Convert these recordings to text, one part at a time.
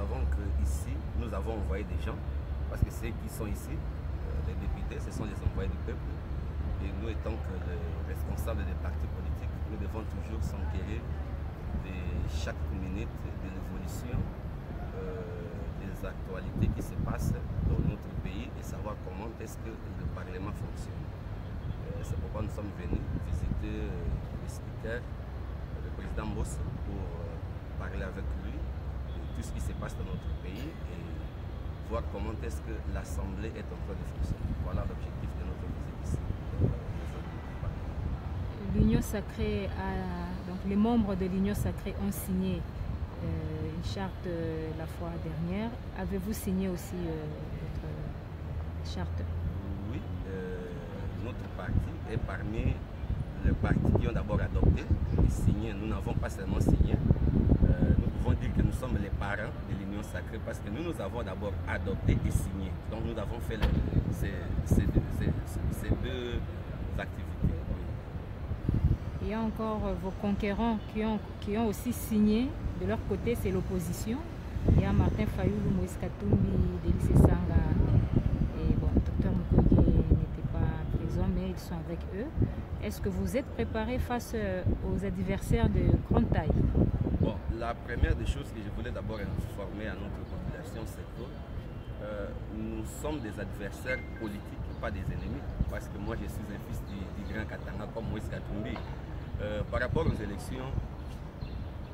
savons qu'ici, nous avons envoyé des gens, parce que ceux qui sont ici, les députés, ce sont les envoyés du peuple. Et nous, étant que les responsables des partis politiques, nous devons toujours s'enquérir de chaque minute de l'évolution des actualités qui se passent dans notre pays et savoir comment est-ce que le Parlement fonctionne. C'est pourquoi nous sommes venus visiter le speaker, le président Boss, pour parler avec lui de tout ce qui se passe dans notre pays et voir comment est-ce que l'Assemblée est en train de fonctionner. Voilà l'objectif de notre visite ici. L'Union sacrée donc les membres de l'Union sacrée ont signé une charte la fois dernière. Avez-vous signé aussi votre charte? Oui, notre parti est parmi les partis qui ont d'abord adopté et signé. Nous n'avons pas seulement signé. Nous pouvons dire que nous sommes les parents de l'Union sacrée parce que nous avons d'abord adopté et signé. Donc nous avons fait ces deux activités. Il y a encore vos conquérants qui ont aussi signé. De leur côté, c'est l'opposition. Il y a Martin Fayoulou, Moïse Katumbi, Délice Sanga et bon, Dr Mukwege n'était pas présent, mais ils sont avec eux. Est-ce que vous êtes préparé face aux adversaires de grande taille? Bon, la première des choses que je voulais d'abord informer à notre population, c'est que nous sommes des adversaires politiques, pas des ennemis, parce que moi je suis un fils du grand Katanga comme Moïse Katumbi. Par rapport aux élections,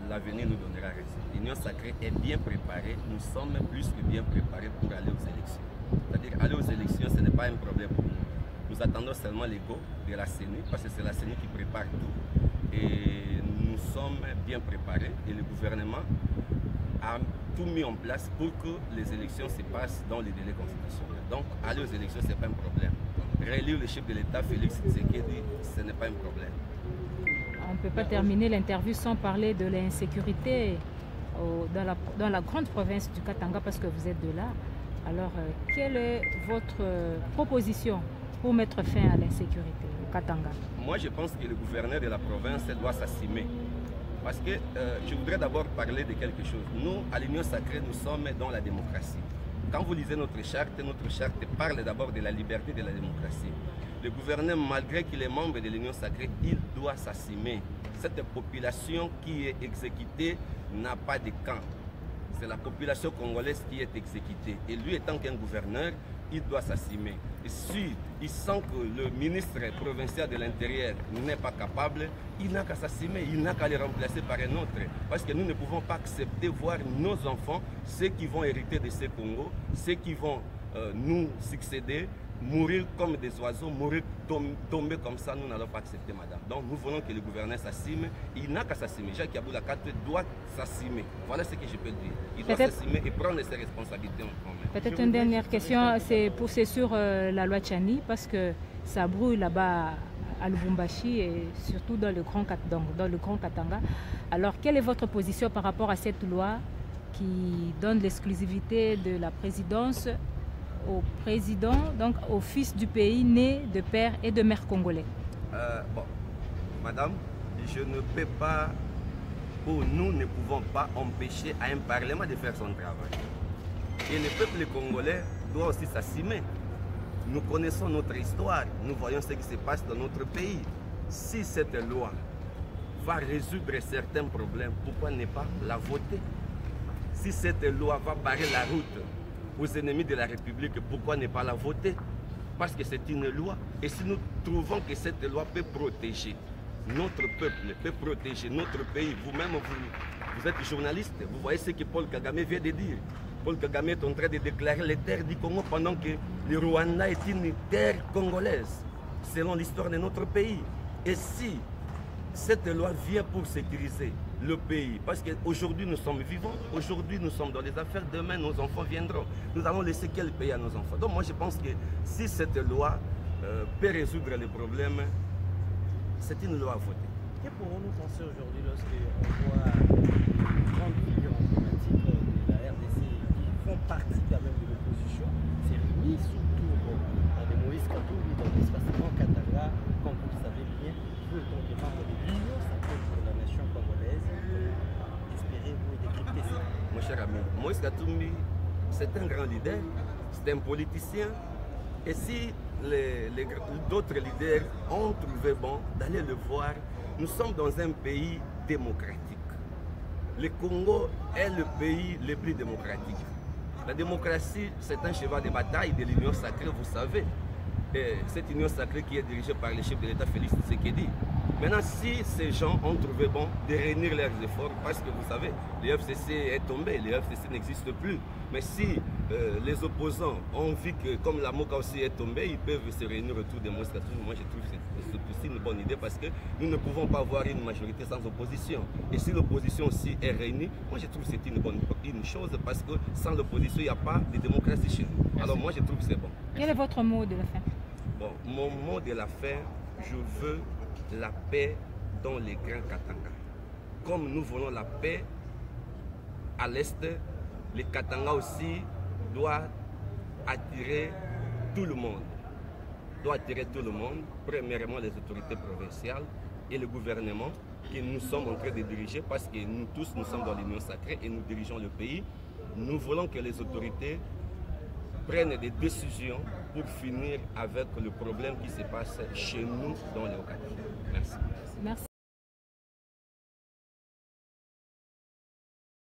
l'avenir nous donnera raison. L'Union sacrée est bien préparée, nous sommes plus que bien préparés pour aller aux élections. C'est-à-dire aller aux élections, ce n'est pas un problème pour nous. Nous attendons seulement l'ego de la CENI, parce que c'est la CENI qui prépare tout. Et nous sommes bien préparés et le gouvernement a tout mis en place pour que les élections se passent dans les délais constitutionnels. Donc aller aux élections, ce n'est pas un problème. Réélire le chef de l'État, Félix Tshisekedi, ce n'est pas un problème. On ne peut pas terminer l'interview sans parler de l'insécurité dans la grande province du Katanga parce que vous êtes de là. Alors, quelle est votre proposition pour mettre fin à l'insécurité au Katanga? Moi, je pense que le gouverneur de la province doit s'assumer. Parce que je voudrais d'abord parler de quelque chose. Nous, à l'Union sacrée, nous sommes dans la démocratie. Quand vous lisez notre charte parle d'abord de la liberté de la démocratie. Le gouverneur, malgré qu'il est membre de l'Union sacrée, il doit s'assumer. Cette population qui est exécutée n'a pas de camp. C'est la population congolaise qui est exécutée. Et lui, étant qu'un gouverneur, il doit s'assumer. Et si il sent que le ministre provincial de l'Intérieur n'est pas capable, il n'a qu'à s'assumer, il n'a qu'à les remplacer par un autre. Parce que nous ne pouvons pas accepter voir nos enfants, ceux qui vont hériter de ce Congo, ceux qui vont nous succéder, mourir comme des oiseaux, mourir tomber comme ça, nous n'allons pas accepter, madame. Donc nous voulons que le gouverneur s'assume. Il n'a qu'à s'assumer. Jacques Yaboula Kate doit s'assumer. Voilà ce que je peux dire. Il doit s'assumer et prendre ses responsabilités en commun. Peut-être une dernière question, c'est sur la loi Tchani, parce que ça brouille là-bas à Lubumbashi et surtout dans le Grand Katanga. Alors, quelle est votre position par rapport à cette loi qui donne l'exclusivité de la présidence au président, donc au fils du pays né de père et de mère congolais? Bon, madame, je ne peux pas, ou nous ne pouvons pas empêcher à un parlement de faire son travail. Et le peuple congolais doit aussi s'assumer. Nous connaissons notre histoire, nous voyons ce qui se passe dans notre pays. Si cette loi va résoudre certains problèmes, pourquoi ne pas la voter? Si cette loi va barrer la route aux ennemis de la République, pourquoi ne pas la voter? Parce que c'est une loi. Et si nous trouvons que cette loi peut protéger notre peuple, peut protéger notre pays, vous-même, vous êtes journaliste, vous voyez ce que Paul Kagame vient de dire. Paul Kagame est en train de déclarer les terres du Congo pendant que le Rwanda est une terre congolaise, selon l'histoire de notre pays. Et si cette loi vient pour sécuriser le pays, parce qu'aujourd'hui nous sommes vivants, aujourd'hui nous sommes dans les affaires, demain nos enfants viendront. Nous allons laisser quel pays à nos enfants? Donc moi je pense que si cette loi peut résoudre les problèmes, c'est une loi à voter. Que pourrons-nous penser aujourd'hui lorsqu'on voit une grande figure emblématique de la RDC qui font partie quand même de l'opposition, c'est réunis autour de Moïse Katumbi dans l'espace Grand Katanga, comme vous le savez bien, vous donc les membres de l'Union sacrée pour la nation congolaise, espérez-vous décrypter ça? Moi cher ami, Moïse Katumbi, c'est un grand leader, c'est un politicien. Et si d'autres leaders ont trouvé bon d'aller le voir, nous sommes dans un pays démocratique. Le Congo est le pays le plus démocratique. La démocratie, c'est un cheval de bataille de l'Union sacrée, vous savez. Et cette Union sacrée qui est dirigée par le chef de l'État, Félix Tshisekedi. Maintenant, si ces gens ont trouvé bon de réunir leurs efforts, parce que vous savez, le FCC est tombé, le FCC n'existe plus. Mais si les opposants ont vu que, comme la MOCA aussi est tombée, ils peuvent se réunir autour de Moïse Katumbi. Moi, je trouve que c'est aussi une bonne idée parce que nous ne pouvons pas avoir une majorité sans opposition. Et si l'opposition aussi est réunie, moi, je trouve que c'est une chose parce que sans l'opposition, il n'y a pas de démocratie chez nous. Merci. Alors moi, je trouve que c'est bon. Quel est votre mot de la fin? Bon, mon mot de la fin, je veux la paix dans les grands Katanga. Comme nous voulons la paix à l'est, les Katanga aussi doivent attirer tout le monde. Premièrement les autorités provinciales et le gouvernement que nous sommes en train de diriger parce que nous tous, nous sommes dans l'Union sacrée et nous dirigeons le pays. Nous voulons que les autorités prennent des décisions pour finir avec le problème qui se passe chez nous dans les Okatanga. Merci. Merci.